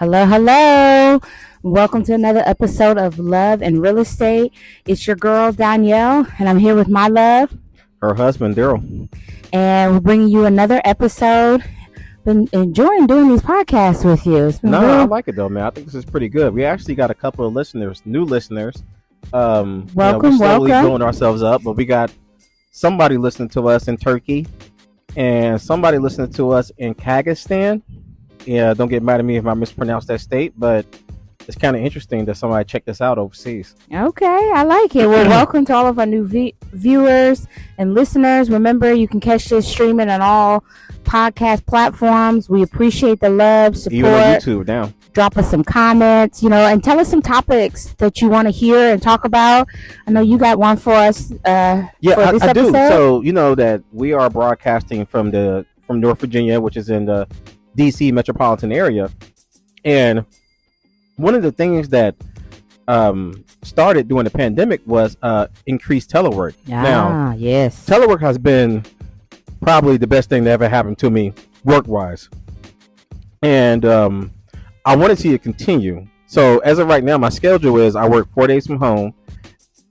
Hello, hello. Welcome to another episode of Love and Real Estate. It's your girl, Donyell, and I'm here with my love. Her husband, Daryl. And we're bringing you another episode. Been enjoying doing these podcasts with you. I like it though, man. I think this is pretty good. We actually got a couple of listeners, new listeners. Welcome, we're slowly welcome. building ourselves up, but we got somebody listening to us in Turkey and somebody listening to us in Kazakhstan. Yeah, don't get mad at me if I mispronounce that state, but it's kind of interesting that somebody checked us out overseas. Okay, I like it. Well, welcome to all of our new viewers and listeners. Remember, you can catch this streaming on all podcast platforms. We appreciate the love, support. Even on YouTube now. Drop us some comments, and tell us some topics that you want to hear and talk about. I know you got one for us. For this I do. episode. So you know that we are broadcasting from North Virginia, which is in the DC metropolitan area, and one of the things that started during the pandemic was increased telework. Now, yes, telework has been probably the best thing that ever happened to me work-wise, and I want to see it continue. So as of right now, my schedule is I work 4 days from home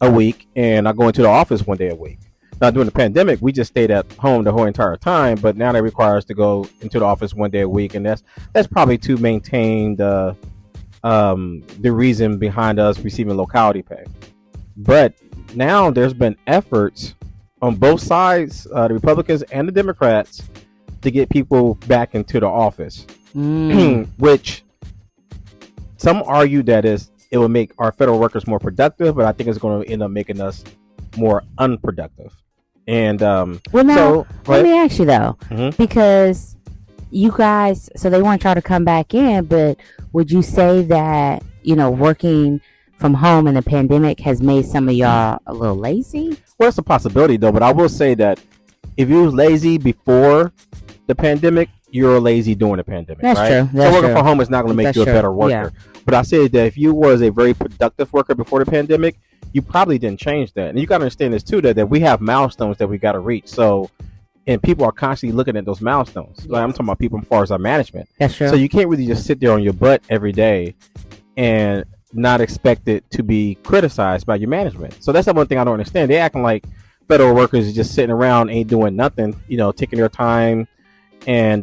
a week, and I go into the office 1 day a week. Now, during the pandemic, we just stayed at home the whole entire time, but now that requires to go into the office 1 day a week, and that's probably to maintain the reason behind us receiving locality pay. But now there's been efforts on both sides, the Republicans and the Democrats, to get people back into the office, which some argue that it will make our federal workers more productive, but I think it's going to end up making us more unproductive. And let me ask you though, because you guys, so they want y'all to come back in, but would you say that working from home in the pandemic has made some of y'all a little lazy? Well, it's a possibility though, but I will say that if you was lazy before the pandemic, you're lazy during the pandemic. That's right? true. So working from home is not going to make you a better worker. Yeah. But I say that if you was a very productive worker before the pandemic, you probably didn't change that. And you got to understand this too, that we have milestones that we got to reach. So, and people are constantly looking at those milestones. Like I'm talking about people as far as our management. That's true. So you can't really just sit there on your butt every day and not expect it to be criticized by your management. So that's the one thing I don't understand. They acting like federal workers are just sitting around, ain't doing nothing, taking their time and,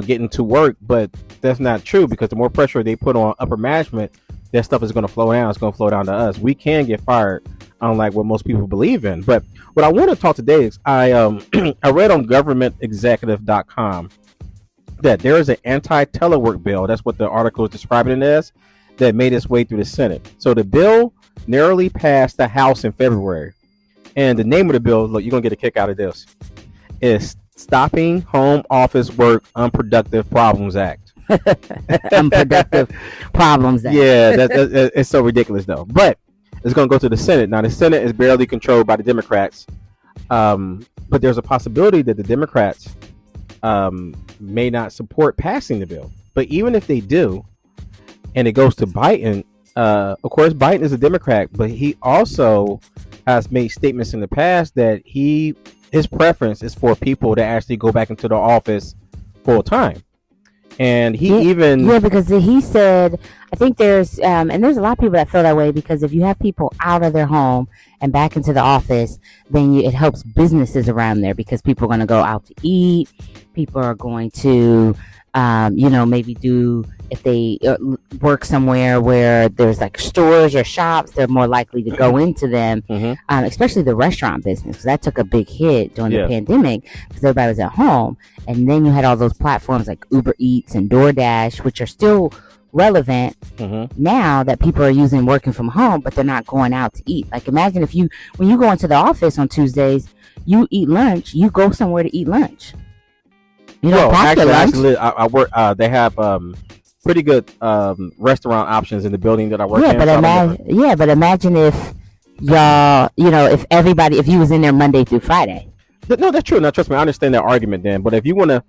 getting to work. But that's not true, because the more pressure they put on upper management, that stuff is going to flow down. It's going to flow down to us. We can get fired, unlike what most people believe in. But what I want to talk today is I read on governmentexecutive.com that there is an anti-telework bill. That's what the article is describing it as, that made its way through the Senate. So the bill narrowly passed the House in February. And the name of the bill, look, you're going to get a kick out of this, is Stopping Home Office Work Unproductive Problems Act. Unproductive Problems Act. Yeah, it's so ridiculous though. But it's going to go to the Senate. Now, the Senate is barely controlled by the Democrats. But there's a possibility that the Democrats may not support passing the bill. But even if they do, and it goes to Biden, of course, Biden is a Democrat, but he also has made statements in the past that his preference is for people to actually go back into the office full time. And because he said, I think there's and there's a lot of people that feel that way, because if you have people out of their home and back into the office, then it helps businesses around there, because people are going to go out to eat. People are going to, maybe if they work somewhere where there's like stores or shops, they're more likely to go into them, especially the restaurant business, because that took a big hit during the pandemic, because everybody was at home. And then you had all those platforms like Uber Eats and DoorDash, which are still relevant now that people are using working from home, but they're not going out to eat. Like imagine when you go into the office on Tuesdays, you eat lunch, you go somewhere to eat lunch. Actually, I work. They have pretty good restaurant options in the building that I work in. But imagine if y'all, if you was in there Monday through Friday. No, that's true. Now, trust me, I understand that argument then. But if you want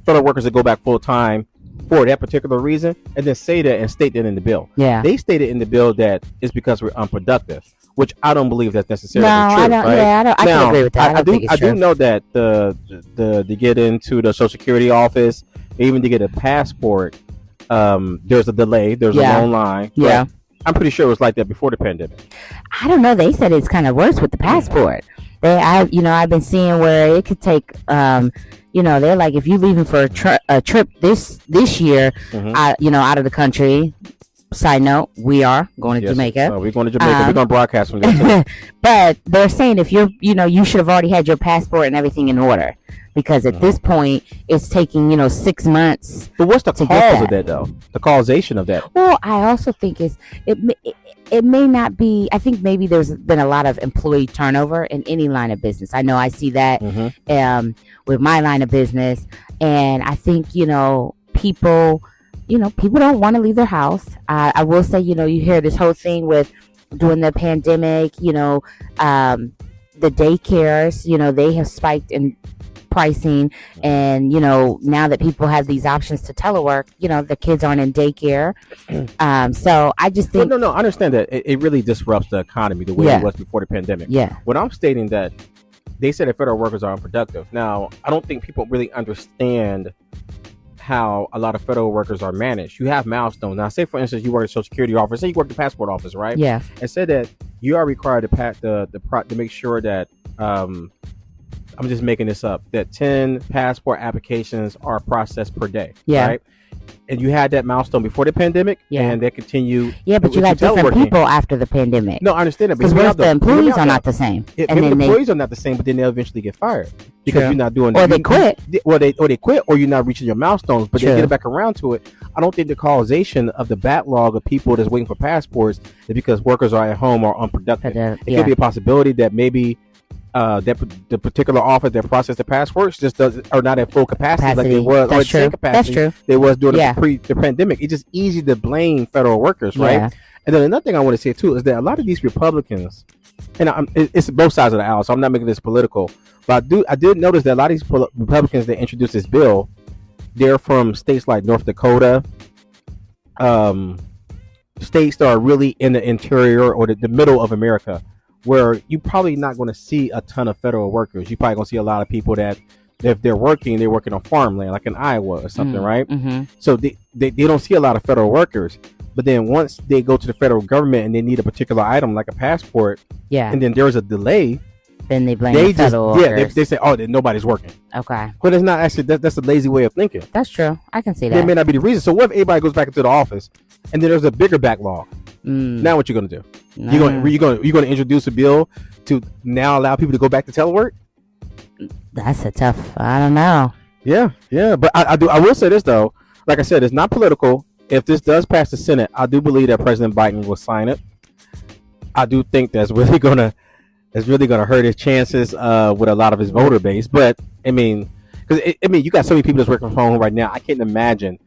federal workers to go back full time for that particular reason, and then say that and state that in the bill. Yeah. They stated in the bill that it's because we're unproductive, which I don't believe that's necessarily true. I don't. Right? Yeah, I can agree with that. I do know that to get into the Social Security office, even to get a passport, there's a delay, there's a long line. Yeah. I'm pretty sure it was like that before the pandemic. I don't know. They said it's kind of worse with the passport. I've been seeing where it could take, they're like, if you're leaving for a trip this year, out of the country. Side note, we are going to Jamaica. So we're going to Jamaica. We're going to broadcast from there too. But they're saying if you should have already had your passport and everything in order, because at this point it's taking 6 months. But what's the cause of that though? The causation of that? Well, I also think it may not be. I think maybe there's been a lot of employee turnover in any line of business. I know I see that with my line of business, and I think people. People don't want to leave their house. I will say, you hear this whole thing with during the pandemic, the daycares, they have spiked in pricing. And, now that people have these options to telework, the kids aren't in daycare. So I just think. No, I understand that. It really disrupts the economy the way it was before the pandemic. Yeah. When I'm stating that they said that federal workers are unproductive. Now, I don't think people really understand how a lot of federal workers are managed. You have milestones. Now, say for instance, you work at Social Security office. Say you work at the passport office, right? Yeah. And said that you are required to make sure that I'm just making this up, that 10 passport applications are processed per day. Yeah. Right. And you had that milestone before the pandemic, and they continue. Yeah, but you got different people after the pandemic. No, I understand that. Because the employees are not the same. And then the employees are not the same, but then they'll eventually get fired because you're not doing. Or they quit. Or they quit, or you're not reaching your milestones. But they get back around to it. I don't think the causation of the backlog of people that's waiting for passports is because workers are at home or unproductive. It could be a possibility that maybe. The particular office that processed the passports just are not at full capacity like they was. That's true. That's true. They was during the pandemic. It's just easy to blame federal workers, right? And then another thing I want to say too is that a lot of these Republicans, and it's both sides of the aisle, so I'm not making this political, but I did notice that a lot of these Republicans that introduced this bill, they're from states like North Dakota, states that are really in the interior or the middle of America, where you're probably not going to see a ton of federal workers. You're probably going to see a lot of people that if they're working on farmland, like in Iowa or something, right? Mm-hmm. So they don't see a lot of federal workers. But then once they go to the federal government and they need a particular item like a passport, and then there's a delay, then they blame the federal workers. They say, oh, nobody's working. Okay. But it's not actually, that's a lazy way of thinking. That's true. I can see that. That may not be the reason. So what if everybody goes back into the office and then there's a bigger backlog? Now what you're going to do? You're going to introduce a bill to now allow people to go back to telework? That's a tough. I don't know. Yeah. But I will say this though. Like I said, it's not political. If this does pass the Senate, I do believe that President Biden will sign it. I do think that's really gonna hurt his chances with a lot of his voter base. But I mean, because you got so many people that's working from home right now. I can't imagine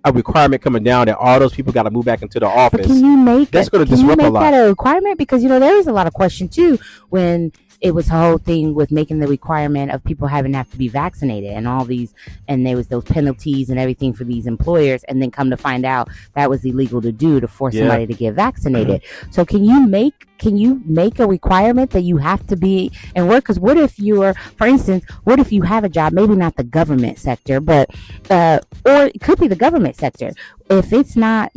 a requirement coming down that all those people got to move back into the office. But can you make that's going to disrupt a lot? That a requirement? Because there is a lot of question too when it was the whole thing with making the requirement of people having to have to be vaccinated and all these, and there was those penalties and everything for these employers, and then come to find out that was illegal to do, to force somebody to get vaccinated. So can you make a requirement that you have to be and work? Because what if for instance, what if you have a job, maybe not the government sector, but or it could be the government sector, if it's not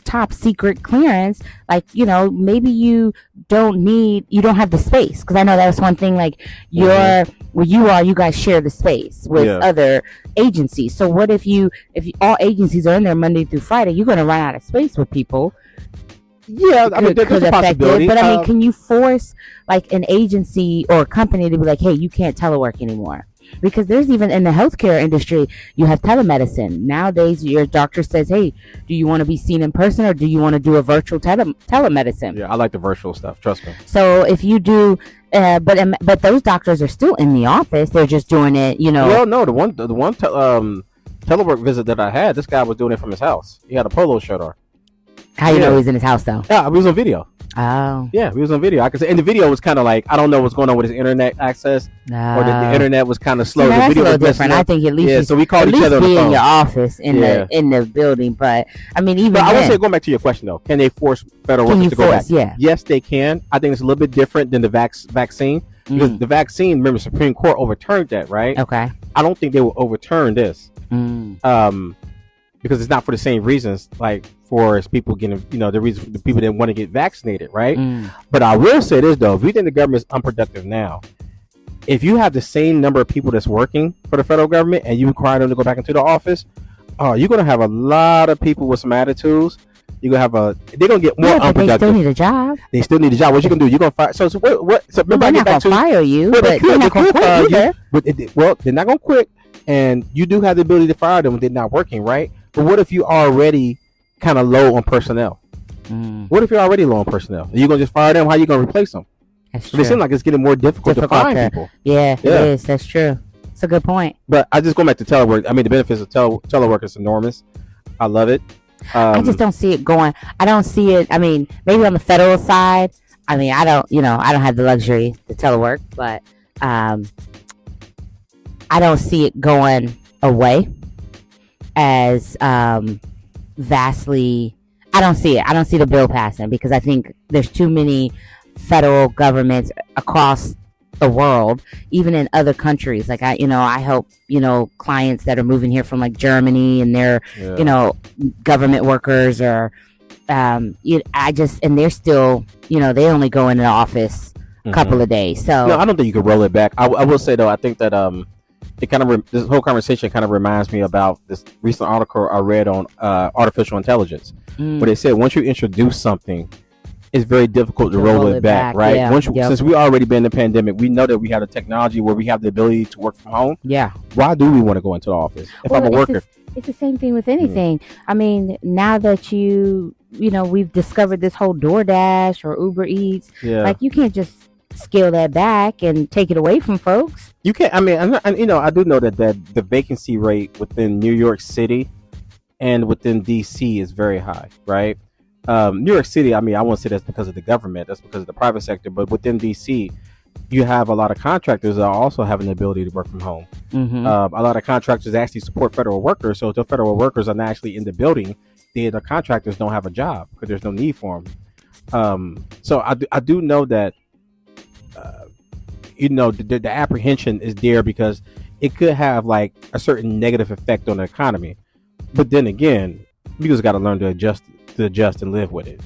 top secret clearance, like maybe you don't have the space, because I know that was one thing, like you guys share the space with other agencies. So what if all agencies are in there Monday through Friday, you're going to run out of space with people. Yeah, I mean, there's a possibility. But I mean, can you force like an agency or a company to be like, hey, you can't telework anymore? Because there's even in the healthcare industry, you have telemedicine. Nowadays, your doctor says, hey, do you want to be seen in person or do you want to do a virtual telemedicine? Yeah, I like the virtual stuff. Trust me. So if you do, but those doctors are still in the office. They're just doing it, Well, no, the one telework visit that I had, this guy was doing it from his house. He had a polo shirt on. How you know he's in his house though? Yeah, we was on video. Oh. Yeah, we was on video. I could say, and the video was kind of like, I don't know what's going on with his internet access, or the internet was kind of slow. The video a little different. I think at least so we called each other on the phone. In your office in the building, but I mean even. But I would say, going back to your question though, can they force federal workers to go back? Yeah. Yes, they can. I think it's a little bit different than the vaccine because the vaccine. Remember, Supreme Court overturned that, right? Okay. I don't think they will overturn this. Mm. Because it's not for the same reasons, like for people getting, the reason the people didn't want to get vaccinated, right? But I will say this though, if you think the government is unproductive now, if you have the same number of people that's working for the federal government and you require them to go back into the office, you're gonna have a lot of people with some attitudes. You're gonna they're gonna get more unproductive. They still need a job. They still need a job. What you gonna do? You're gonna fire. So what? So they're not gonna fire you, but they're not gonna quit either. Well, they're not gonna quit, and you do have the ability to fire them when they're not working, right? But what if you are already kind of low on personnel? What if you're already low on personnel? Are you gonna just fire them? How are you gonna replace them? That's true. It seems like it's getting more difficult to find people. Yeah, it is. That's true. It's a good point. But I just go back to telework. I mean, the benefits of telework is enormous. I love it. I just don't see it going. I don't see it. I mean, maybe on the federal side. I mean, I don't have the luxury to telework, but I don't see it going away as vastly. I don't see it. I don't see the bill passing because I think there's too many federal governments across the world, even in other countries. Like I help, clients that are moving here from like Germany and they're, government workers or, and they're still, they only go into the office a couple of days. So no, I don't think you could roll it back. I will say though, I think that, this whole conversation kind of reminds me about this recent article I read on artificial intelligence, where they said once you introduce something, it's very difficult to roll it back, right? Yeah. Since we already been in the pandemic, we know that we have the technology where we have the ability to work from home. Yeah. Why do we want to go into the office if I'm a worker? It's the same thing with anything. I mean, now that we've discovered this whole DoorDash or Uber Eats, like you can't just scale that back and take it away from folks. You can't. I mean, I do know that the vacancy rate within New York City and within DC is very high, right? New York City, I mean, I won't say that's because of the government, that's because of the private sector, but within DC, you have a lot of contractors that also have an ability to work from home. A lot of contractors actually support federal workers, so if the federal workers are not actually in the building, the contractors don't have a job because there's no need for them. So I do know that, the apprehension is there because it could have like a certain negative effect on the economy. But then again, you just got to learn to adjust and live with it.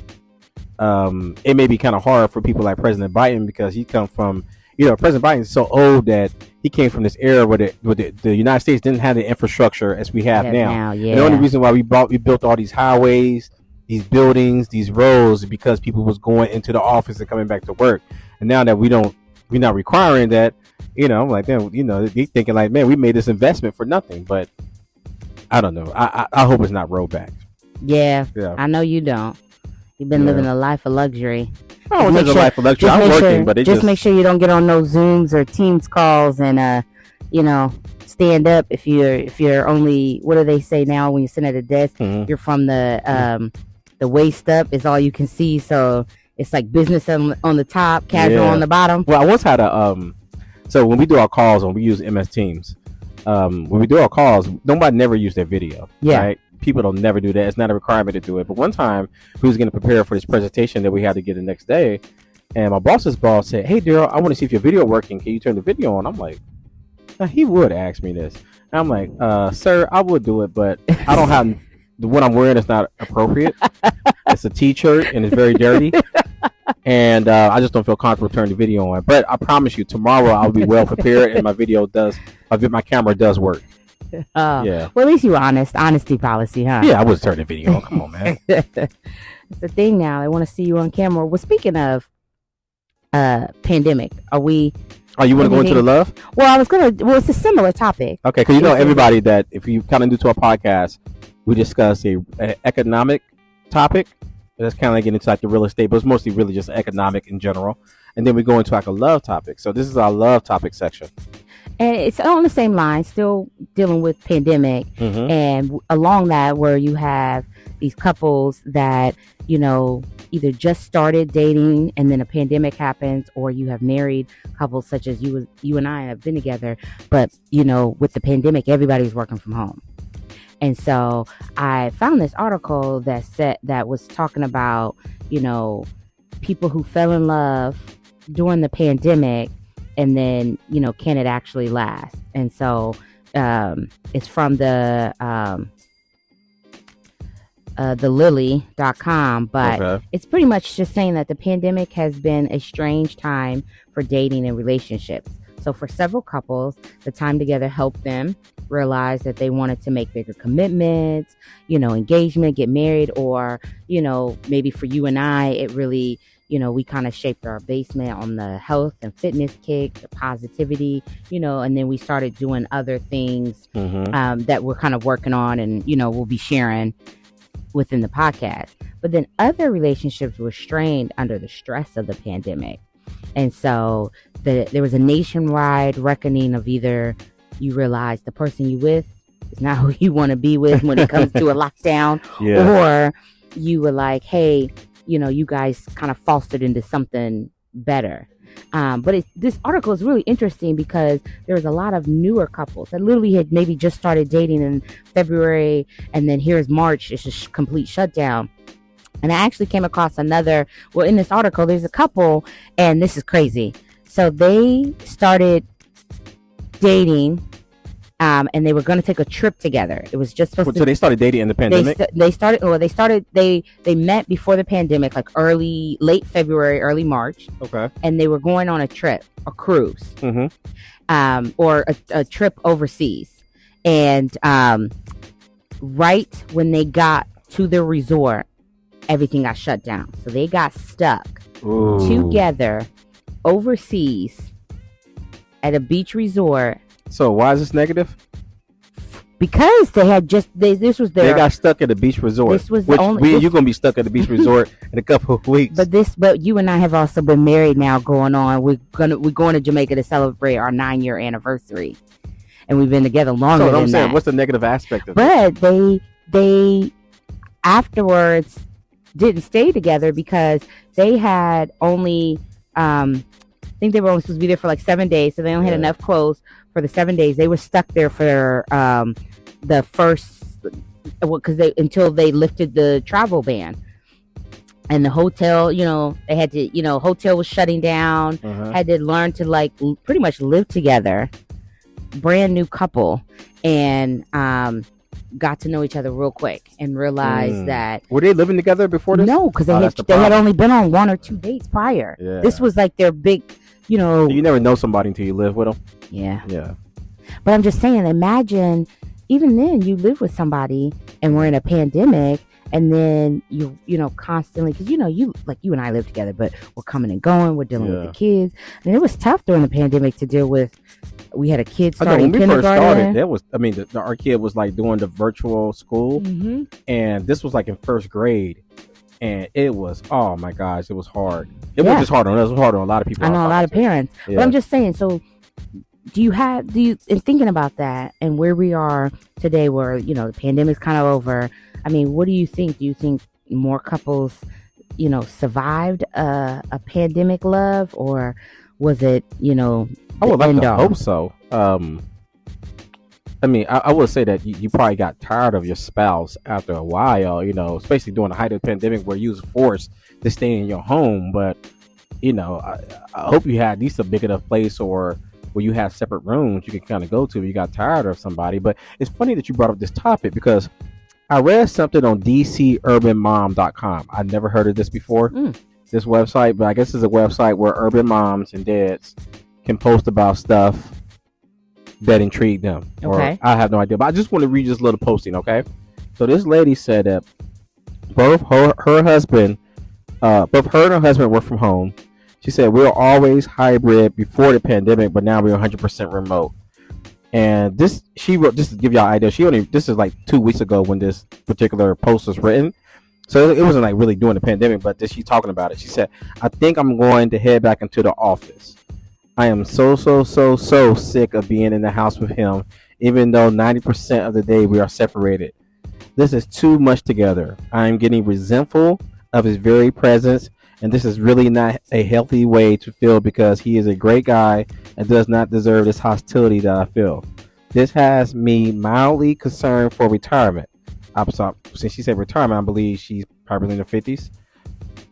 It may be kind of hard for people like President Biden because he come from, President Biden is so old that he came from this era where the United States didn't have the infrastructure as we have now. And the only reason why we built all these highways, these buildings, these roads, is because people was going into the office and coming back to work. And now that we're not requiring that, I'm like, then, they thinking like, man, we made this investment for nothing. But I don't know. I hope it's not rolled back. Yeah, I know you don't. You've been living a life of luxury. Oh, it's a life of luxury. I'm working, but just make sure you don't get on those Zooms or Teams calls and stand up if you're only, what do they say now when you sit at a desk? You're from the waist up is all you can see, so it's like business on the top, casual on the bottom. Well, I once had so when we do our calls we use MS Teams. When we do our calls, nobody never use their video. Right? People don't never do that. It's not a requirement to do it. But one time, we was going to prepare for this presentation that we had to get the next day, and my boss's boss said, "Hey, Daryl, I want to see if your video working. Can you turn the video on?" I'm like, he would ask me this. And I'm like, sir, I would do it, but I don't have what I'm wearing is not appropriate. It's a t-shirt and it's very dirty, and I just don't feel comfortable turning the video on. But I promise you, tomorrow I'll be well prepared, and my camera does work. Well, at least you were honest. Honesty policy, huh? Yeah, I was turning the video on. Come on, man. It's the thing now. They want to see you on camera. Well, speaking of pandemic, are we? Oh, you want to go into the love? Well, it's a similar topic. Okay, because everybody that if you kind of new to our podcast, we discuss an economic topic. That's kind of like getting into like the real estate, but it's mostly really just economic in general. And then we go into like a love topic. So this is our love topic section. And it's on the same line, still dealing with pandemic. And along that, where you have these couples that, either just started dating and then a pandemic happens, or you have married couples such as you and I have been together. But, with the pandemic, everybody's working from home. And so I found this article that was talking about, people who fell in love during the pandemic, and then, can it actually last? And so It's from the lily.com, but Okay. it's pretty much just saying that the pandemic has been a strange time for dating and relationships. So for several couples, the time together helped them realize that they wanted to make bigger commitments, engagement, get married, or, maybe for you and I, it really, we kind of shaped our basement on the health and fitness kick, the positivity, and then we started doing other things that we're kind of working on, and, we'll be sharing within the podcast. But then other relationships were strained under the stress of the pandemic. And so there was a nationwide reckoning of either you realize the person you with is not who you want to be with when it comes to a lockdown, or you were like, hey, you guys kind of fostered into something better. But this article is really interesting because there was a lot of newer couples that literally had maybe just started dating in February, and then here's March, it's just complete shutdown. And I actually came across in this article, there's a couple, and this is crazy. So they started dating, and they were going to take a trip together. It was just supposed to. So they started dating in the pandemic? They met before the pandemic, like late February, early March. Okay. And they were going on a trip, a cruise, or a trip overseas. And right when they got to the resort, everything got shut down. So they got stuck together overseas at a beach resort. So why is this negative? Because they had this was their. They got stuck at a beach resort. This was the only. You're gonna be stuck at the beach resort in a couple of weeks. But you and I have also been married now. Going on, we're going to Jamaica to celebrate our 9-year anniversary, and we've been together longer than that. What's the negative aspect of it? But they afterwards didn't stay together because they had only. I think they were only supposed to be there for like 7 days, so they only had enough clothes for the 7 days. They were stuck there for the first, until they lifted the travel ban. And the hotel, they had to, hotel was shutting down. Had to learn to pretty much live together. Brand new couple, and got to know each other real quick and realized that. Were they living together before this? No, because they had only been on 1 or 2 dates prior. Yeah. This was like their big, You never know somebody until you live with them. Yeah. Yeah. But I'm just saying, imagine even then you live with somebody and we're in a pandemic, and then you constantly, because you and I live together, but we're coming and going, we're dealing with the kids. And it was tough during the pandemic to deal with. We had a kid starting kindergarten. When we first started, our kid was like doing the virtual school, and this was like in first grade, and it was, oh my gosh, it was hard. It wasn't just hard on us; it was hard on a lot of people. I know a lot of parents, but I'm just saying. So, in thinking about that and where we are today, where the pandemic's kind of over? I mean, what do you think? Do you think more couples, survived a pandemic love, or was it, I would like to hope so. I would say that you probably got tired of your spouse after a while, especially during the height of the pandemic where you was forced to stay in your home. But, I hope you had at least a big enough place or where you have separate rooms you can kind of go to if you got tired of somebody. But it's funny that you brought up this topic because I read something on dcurbanmom.com. I'd never heard of this before, this website, but I guess it's a website where urban moms and dads can post about stuff that intrigue them. Okay. Or I have no idea, but I just want to read this little posting, okay? So this lady said that both her and her husband work from home. She said, we were always hybrid before the pandemic, but now we're 100% remote. And she wrote, just to give y'all an idea, this is like 2 weeks ago when this particular post was written. So it wasn't like really during the pandemic, but she's talking about it. She said, I think I'm going to head back into the office. I am so sick of being in the house with him, even though 90% of the day we are separated. This is too much together. I am getting resentful of his very presence, and this is really not a healthy way to feel because he is a great guy and does not deserve this hostility that I feel. This has me mildly concerned for retirement. Since she said retirement, I believe she's probably in her 50s.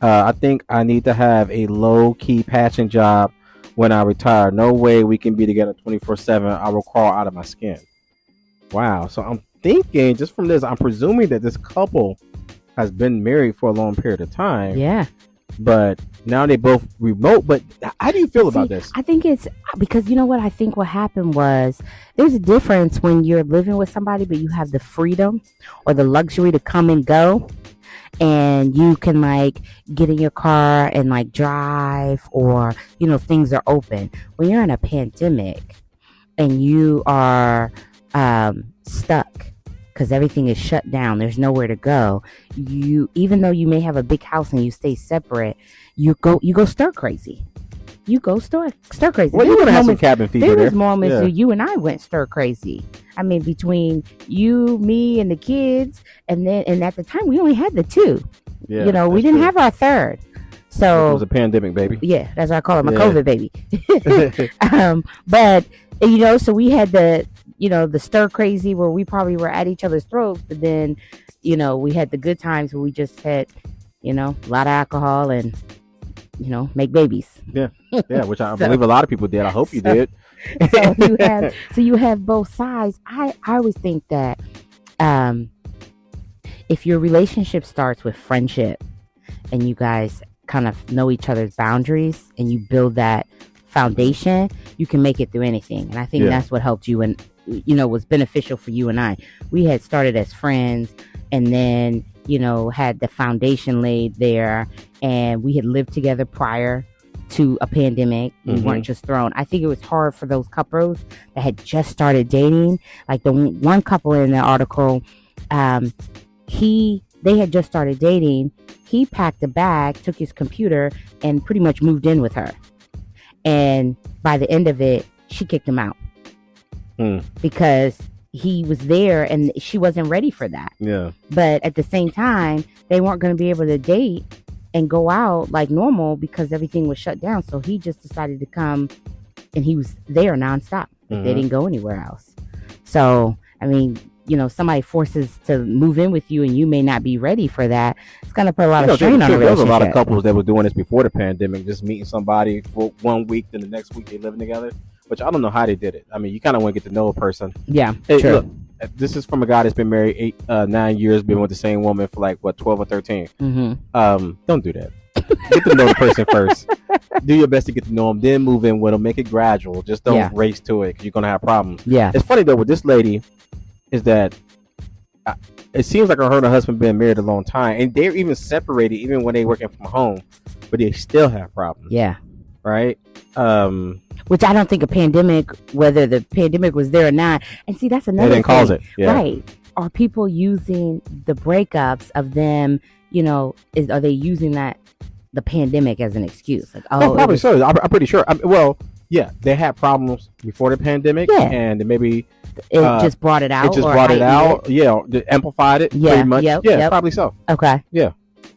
I think I need to have a low-key patching job when I retire. No way we can be together 24/7. I will crawl out of my skin. Wow. So I'm thinking, just from this, I'm presuming that this couple has been married for a long period of time. Yeah. But now they both remote. But how do you feel about this? I think it's because you know what I think what happened was there's a difference when you're living with somebody, but you have the freedom or the luxury to come and go. And you can like get in your car and like drive, or, you know, things are open. When you're in a pandemic and you are stuck because everything is shut down, there's nowhere to go. You, even though you may have a big house and you stay separate, you go stir crazy. You go stir crazy. Well, you're gonna have some cabin fever there. There was moments where you and I went stir crazy. I mean, between you, me, and the kids, and at the time we only had the two. Yeah, you know, we didn't have our third. So it was a pandemic, baby. Yeah, that's what I call it, my COVID baby. But you know, so we had the stir crazy where we probably were at each other's throats, but then, you know, we had the good times where we just had, you know, a lot of alcohol and, you know, make babies. Yeah, which I believe a lot of people did. I hope you did. So you have both sides. I always think that if your relationship starts with friendship and you guys kind of know each other's boundaries and you build that foundation, you can make it through anything. And I think that's what helped you and, you know, was beneficial for you and I. We had started as friends and then, you know, had the foundation laid there, and we had lived together prior to a pandemic. We weren't just thrown. I think it was hard for those couples that had just started dating. Like the one couple in the article, they had just started dating. He packed a bag, took his computer, and pretty much moved in with her. And by the end of it, she kicked him out because he was there and she wasn't ready for that. Yeah. But at the same time, they weren't going to be able to date and go out like normal because everything was shut down. So he just decided to come, and he was there nonstop. They didn't go anywhere else. So, I mean, you know, somebody forces to move in with you and you may not be ready for that. It's going to put a lot of strain on a relationship. There was a lot of couples that were doing this before the pandemic, just meeting somebody for 1 week, then the next week they living together, which I don't know how they did it. I mean, you kind of want to get to know a person. Yeah, true. Look, this is from a guy that's been married 9 years, been with the same woman for like, 12 or 13. Don't do that. Get to know the person first. Do your best to get to know them, then move in with them. Make it gradual. Just don't race to it because you're going to have problems. Yeah. It's funny, though, with this lady, is that it seems like her and her husband been married a long time, and they're even separated even when they working from home, but they still have problems. Yeah. Right? Which I don't think a pandemic, whether the pandemic was there or not, and see, that's another thing. They didn't cause it. Yeah. Right. Are people using the breakups of them, you know, are they using the pandemic as an excuse? Like, probably so. I'm pretty sure. Yeah, they had problems before the pandemic, and maybe it just brought it out. It just brought it out. Yeah, amplified it. Yeah, pretty much. Yeah, probably so. Okay. Yeah,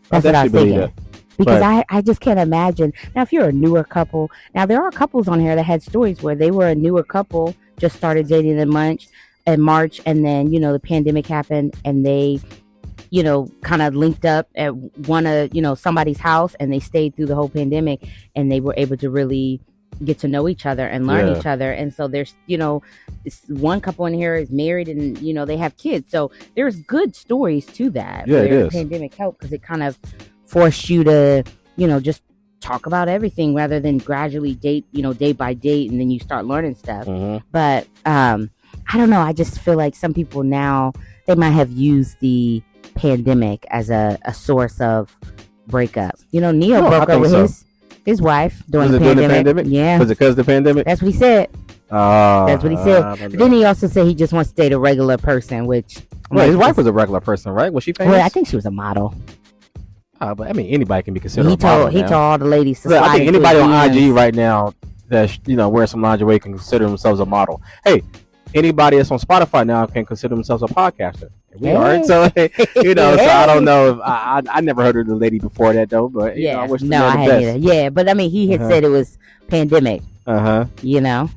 that's what I was thinking. Because I just can't imagine. Now, if you're a newer couple, now there are couples on here that had stories where they were a newer couple, just started dating in March, and then, you know, the pandemic happened, and they, you know, kind of linked up at one of, you know, somebody's house, and they stayed through the whole pandemic, and they were able to really get to know each other and learn each other. And so there's, you know, this one couple in here is married and, you know, they have kids. So there's good stories to that. Yeah, it is. The pandemic helped because it kind of forced you to, you know, just talk about everything rather than gradually date, you know, day by date, and then you start learning stuff. But I don't know. I just feel like some people now, they might have used the pandemic as a source of breakup. You know, Neil broke up with his wife during the pandemic. Yeah. Was it because of the pandemic? That's what he said. That's what he said. But then he also said he just wants to date a regular person, which... Well, his wife was a regular person, right? Was she famous? Well, I think she was a model. But I mean, anybody can be considered a model. He told all the ladies to slide. I think anybody on IG right now that's, you know, wearing some lingerie can consider themselves a model. Hey, anybody that's on Spotify now can consider themselves a podcaster. We aren't, so you know. So I don't know if I never heard of the lady before that though. But you know, I wish I hadn't either. Yeah, but I mean, he had said it was pandemic. You know,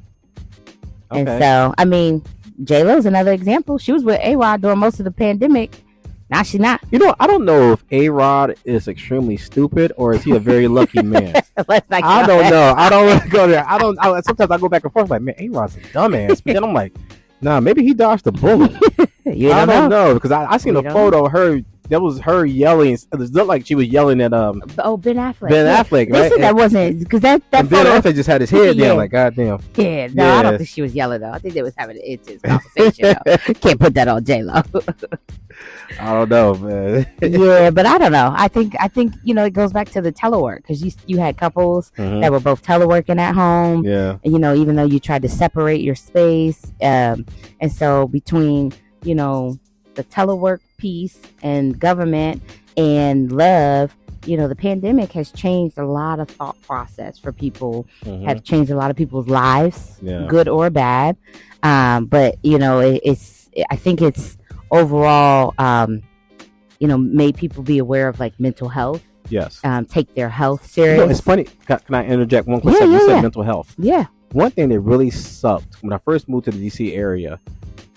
and so I mean, J-Lo's another example. She was with A-Rod during most of the pandemic. Now she's not. You know, I don't know if A-Rod is extremely stupid or is he a very lucky man. I don't know. I don't go there. Sometimes I go back and forth like, man, A-Rod's a dumbass. But then I'm like, Nah, maybe he dodged the bullet. You I don't don't know because I seen You a don't photo of her. That was her yelling. It looked like she was yelling at Oh, Ben Affleck. Ben Affleck, They right? said that wasn't because that And Ben photo. Affleck just had his head Yeah. down, like goddamn. Yeah, no, I don't think she was yelling though. I think they was having an intense conversation. Though. Can't put that on J-Lo. I don't know, man. Yeah, but I don't know. I think it goes back to the telework because you had couples that were both teleworking at home. Yeah. And, even though you tried to separate your space, and so between the telework piece and government and love, the pandemic has changed a lot of thought process for people. Have changed a lot of people's lives, good or bad. But I think it's overall, made people be aware of like mental health. Yes. Take their health serious. It's funny. Can I interject one quick second? You said mental health. Yeah. One thing that really sucked when I first moved to the DC area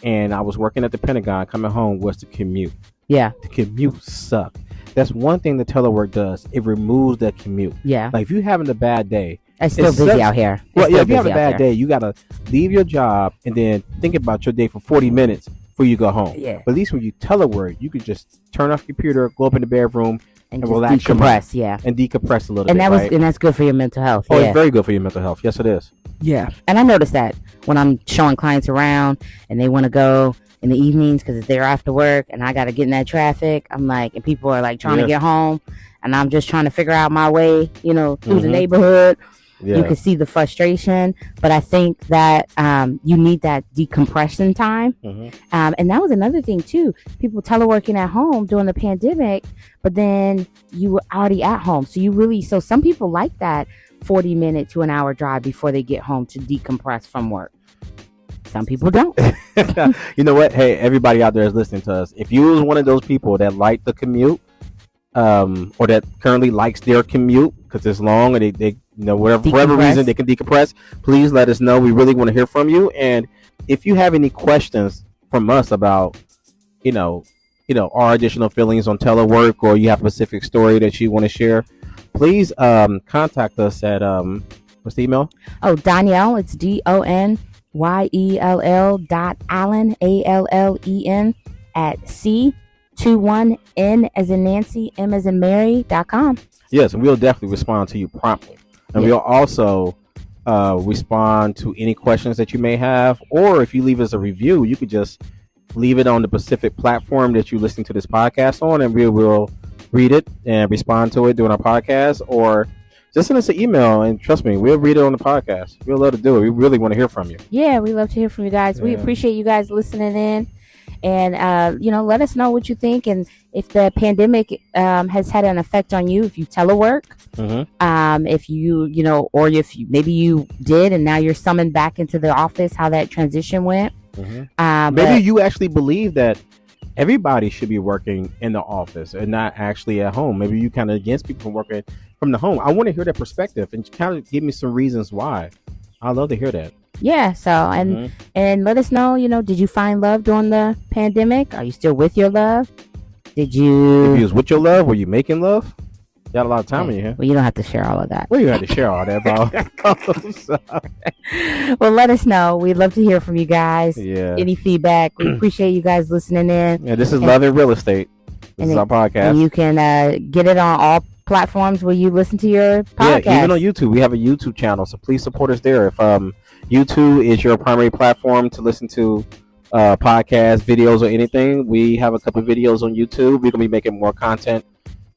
and I was working at the Pentagon coming home was the commute. Yeah. The commute sucked. That's one thing the telework does. It removes that commute. Yeah. Like if you're having a bad day. It's still busy out here. Well, yeah, if you have a bad day, you got to leave your job and then think about your day for 40 minutes before you go home. Yeah. But at least when you telework, you could just turn off your computer, go up in the bedroom, and relax decompress, yeah. And decompress a little bit. Right? And that's good for your mental health. Oh, it's very good for your mental health. Yes, it is. Yeah. And I noticed that when I'm showing clients around and they want to go in the evenings because they're after work and I got to get in that traffic. I'm like, and people are like trying to get home and I'm just trying to figure out my way, through the neighborhood. Yeah. You can see the frustration, but I think that you need that decompression time. And that was another thing too. People teleworking at home during the pandemic, but then you were already at home. So some people like that 40-minute to an hour drive before they get home to decompress from work. Some people don't. You know what? Hey, everybody out there is listening to us. If you was one of those people that like the commute, or that currently likes their commute because it's long and they whatever reason they can decompress, please let us know. We really want to hear from you. And if you have any questions from us about, our additional feelings on telework, or you have a specific story that you want to share, please contact us at what's the email? Oh, Donyell. It's DONYELL.allen, ALLEN at C21N as in Nancy, M as in Mary.com. Yes, and we'll definitely respond to you promptly. And we'll also respond to any questions that you may have. Or if you leave us a review, you could just leave it on the specific platform that you listen to this podcast on, and we will read it and respond to it during our podcast. Or just send us an email, and trust me, we'll read it on the podcast. We'll love to do it. We really want to hear from you. Yeah, we love to hear from you guys. We appreciate you guys listening in. And, let us know what you think. And if the pandemic has had an effect on you, if you telework, if you, or if maybe you did and now you're summoned back into the office, how that transition went. Maybe you actually believe that everybody should be working in the office and not actually at home. Maybe you kind of against people from working from the home. I want to hear that perspective and kind of give me some reasons why. I'd love to hear that. Yeah, so and let us know, did you find love during the pandemic? Are you still with your love? If you was with your love, were you making love? You got a lot of time in your hand. Well, you don't have to share all of that. Well, you have to share all that, bro. Well, let us know. We'd love to hear from you guys. Yeah. Any feedback. We appreciate you guys listening in. Yeah, this is Love in Real Estate. This is our podcast. And you can get it on all platforms where you listen to your podcast. Yeah, even on YouTube. We have a YouTube channel, so please support us there. If YouTube is your primary platform to listen to podcasts, videos, or anything, we have a couple of videos on YouTube. We're going to be making more content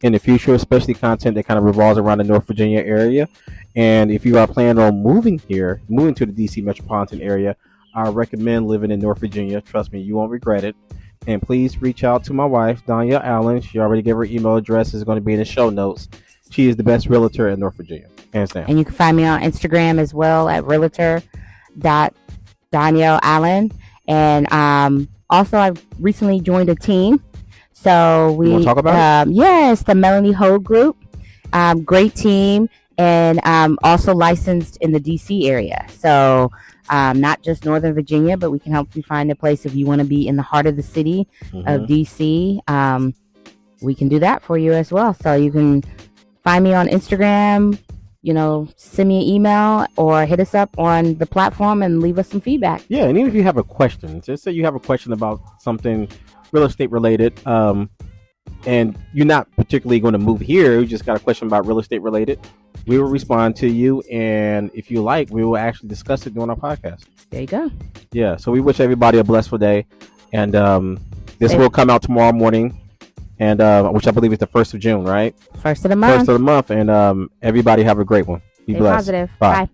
in the future, especially content that kind of revolves around the North Virginia area. And if you are planning on moving to the DC metropolitan area, I recommend living in North Virginia. Trust me, you won't regret it. And please reach out to my wife, Donyell.allen. She already gave her email address. It's going to be in the show notes. She is the best realtor in North Virginia, hands down. And you can find me on Instagram as well at realtor.donyell.allen. And also, I recently joined a team. So we want to talk about it? Yes, the Melanie Ho Group. Great team, and also licensed in the DC area. So not just Northern Virginia, but we can help you find a place if you want to be in the heart of the city of DC. We can do that for you as well. So you can find me on Instagram. send me an email or hit us up on the platform and leave us some feedback. Yeah, and even if you have a question, just say you have a question about something real estate related, and you're not particularly going to move here, you just got a question about real estate related, we will respond to you, and if you like, we will actually discuss it during our podcast. There you go. Yeah, so we wish everybody a blessed day, and this will come out tomorrow morning, and which I believe is the 1st of June, right? First of the month. And everybody have a great one. Be blessed. Positive. Bye.